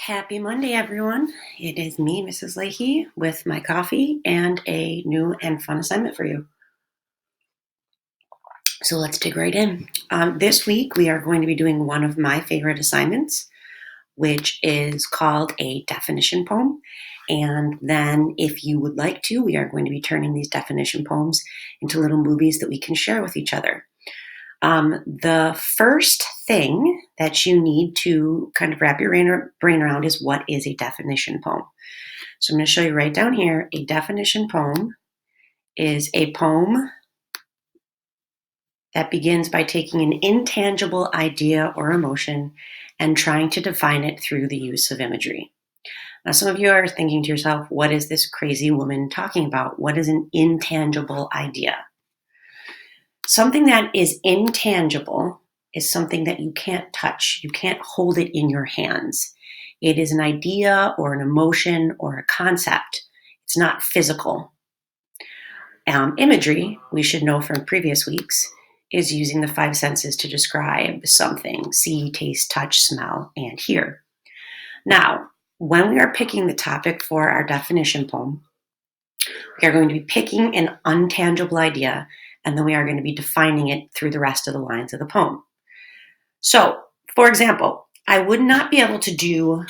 Happy Monday, everyone. It is me, Mrs. Leahy, with my coffee and a new and fun assignment for you. So let's dig right in. This week, we are going to be doing one of my favorite assignments, which is called a definition poem. And then, if you would like to, we are going to be turning these definition poems into little movies that we can share with each other. The first thing that you need to kind of wrap your brain around is what is a definition poem. So I'm going to show you right down here. A definition poem is a poem that begins by taking an intangible idea or emotion and trying to define it through the use of imagery. Now, some of you are thinking to yourself, what is this crazy woman talking about? What is an intangible idea? Something that is intangible is something that you can't touch. You can't hold it in your hands. It is an idea or an emotion or a concept. It's not physical. Imagery, we should know from previous weeks, is using the five senses to describe something: see, taste, touch, smell, and hear. Now, when we are picking the topic for our definition poem, we are going to be picking an untangible idea, and then we are going to be defining it through the rest of the lines of the poem. So, for example, I would not be able to do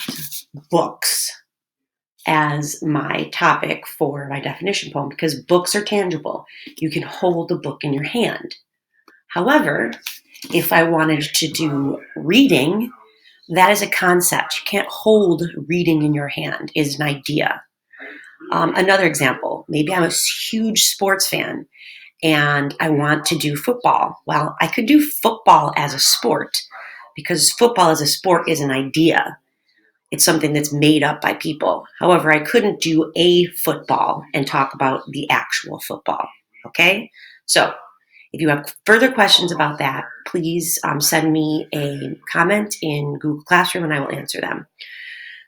books as my topic for my definition poem because books are tangible. You can hold a book in your hand. However, if I wanted to do reading, that is a concept. You can't hold reading in your hand. It is an idea. Another example, maybe I'm a huge sports fan and I want to do football. Well, I could do football as a sport because football as a sport is an idea. It's something that's made up by people. However, I couldn't do a football and talk about the actual football. Okay? So if you have further questions about that, please send me a comment in Google Classroom and I will answer them.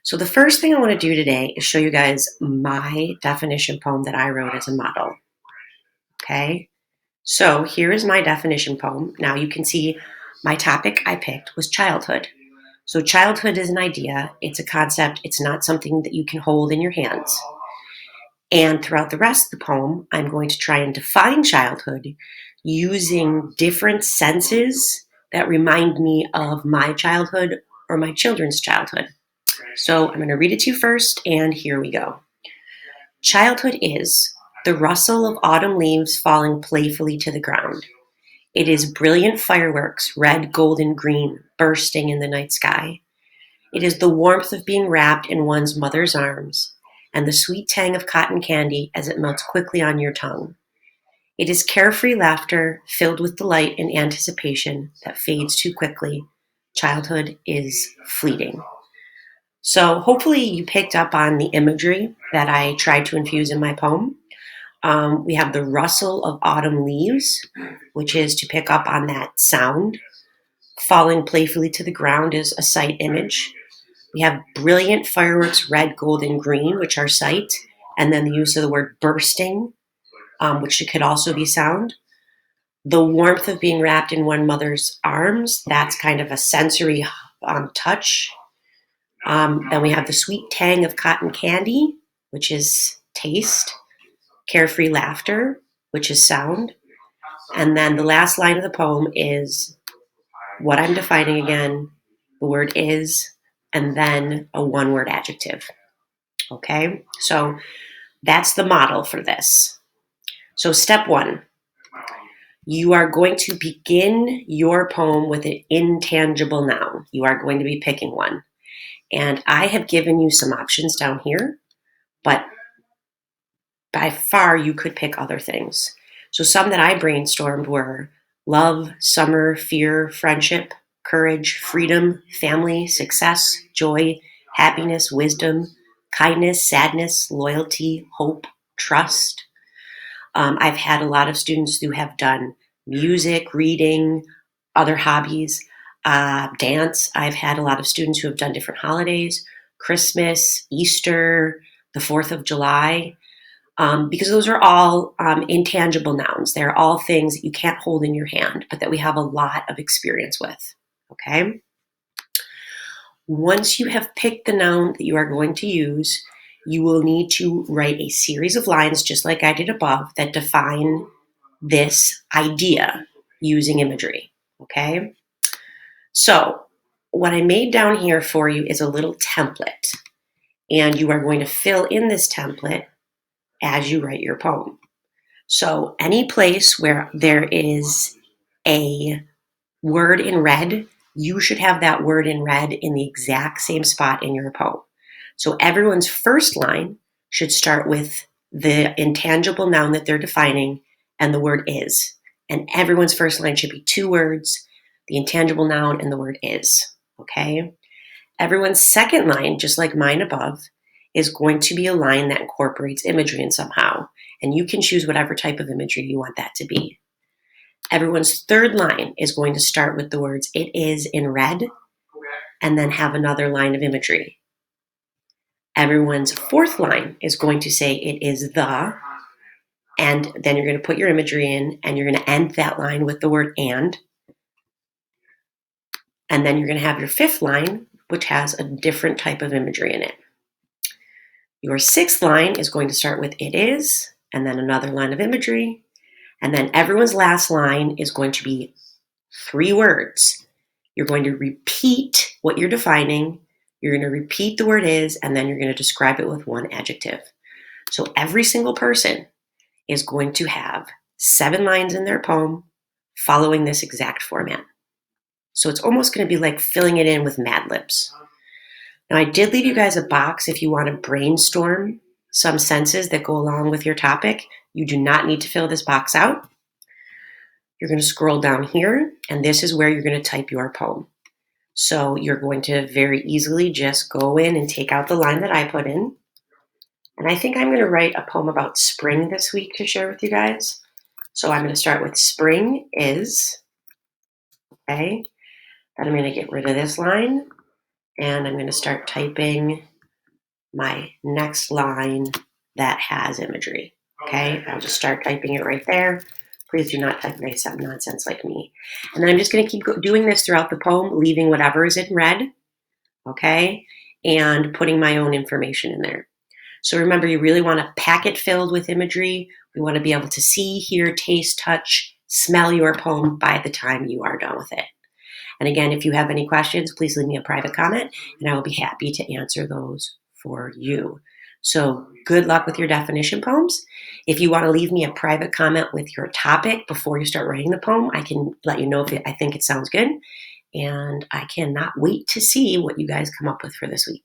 So the first thing I want to do today is show you guys my definition poem that I wrote as a model. Okay? So here is my definition poem. Now you can see my topic I picked was childhood. So childhood is an idea. It's a concept. It's not something that you can hold in your hands. And throughout the rest of the poem, I'm going to try and define childhood using different senses that remind me of my childhood or my children's childhood. So I'm going to read it to you first, and here we go. Childhood is the rustle of autumn leaves falling playfully to the ground. It is brilliant fireworks, red, gold, and green, bursting in the night sky. It is the warmth of being wrapped in one's mother's arms, and the sweet tang of cotton candy as it melts quickly on your tongue. It is carefree laughter filled with delight and anticipation that fades too quickly. Childhood is fleeting. So hopefully you picked up on the imagery that I tried to infuse in my poem. We have the rustle of autumn leaves, which is to pick up on that sound. Falling playfully to the ground is a sight image. We have brilliant fireworks, red, gold, and green, which are sight. And then the use of the word bursting, which could also be sound. The warmth of being wrapped in one mother's arms, that's kind of a sensory touch. Then we have the sweet tang of cotton candy, which is taste. Carefree laughter, which is sound. And then the last line of the poem is what I'm defining again. The word is, and then a one-word adjective. Okay? So that's the model for this. So step one, you are going to begin your poem with an intangible noun. You are going to be picking one. And I have given you some options down here, but by far you could pick other things. So some that I brainstormed were love, summer, fear, friendship, courage, freedom, family, success, joy, happiness, wisdom, kindness, sadness, loyalty, hope, trust. I've had a lot of students who have done music, reading, other hobbies, dance. I've had a lot of students who have done different holidays, Christmas, Easter, the 4th of July. Because those are all intangible nouns. They're all things that you can't hold in your hand, but that we have a lot of experience with. Okay? Once you have picked the noun that you are going to use, you will need to write a series of lines, just like I did above, that define this idea using imagery, okay? So what I made down here for you is a little template, and you are going to fill in this template as you write your poem. So any place where there is a word in red, you should have that word in red in the exact same spot in your poem. So everyone's first line should start with the intangible noun that they're defining and the word is. And everyone's first line should be 2 words, the intangible noun and the word is. Okay? Everyone's second line, just like mine above, is going to be a line that incorporates imagery in somehow. And you can choose whatever type of imagery you want that to be. Everyone's third line is going to start with the words "it is" in red and then have another line of imagery. Everyone's fourth line is going to say "it is the," and then you're going to put your imagery in, and you're going to end that line with the word "and." And then you're going to have your fifth line, which has a different type of imagery in it. Your sixth line is going to start with "it is," and then another line of imagery. And then everyone's last line is going to be 3 words. You're going to repeat what you're defining. You're going to repeat the word "is," and then you're going to describe it with 1 adjective. So every single person is going to have 7 lines in their poem following this exact format. So it's almost going to be like filling it in with Mad Libs. Now, I did leave you guys a box if you want to brainstorm some senses that go along with your topic. You do not need to fill this box out. You're going to scroll down here, and this is where you're going to type your poem. So you're going to very easily just go in and take out the line that I put in. And I think I'm going to write a poem about spring this week to share with you guys. So I'm going to start with "spring is," okay? Then I'm going to get rid of this line, and I'm going to start typing my next line that has imagery, okay? I'll just start typing it right there. Please do not type nonsense like me. And then I'm just going to keep doing this throughout the poem, leaving whatever is in red, okay? And putting my own information in there. So remember, you really want to pack it filled with imagery. We want to be able to see, hear, taste, touch, smell your poem by the time you are done with it. And again, if you have any questions, please leave me a private comment, and I will be happy to answer those for you. So good luck with your definition poems. If you want to leave me a private comment with your topic before you start writing the poem, I can let you know if I think it sounds good. And I cannot wait to see what you guys come up with for this week.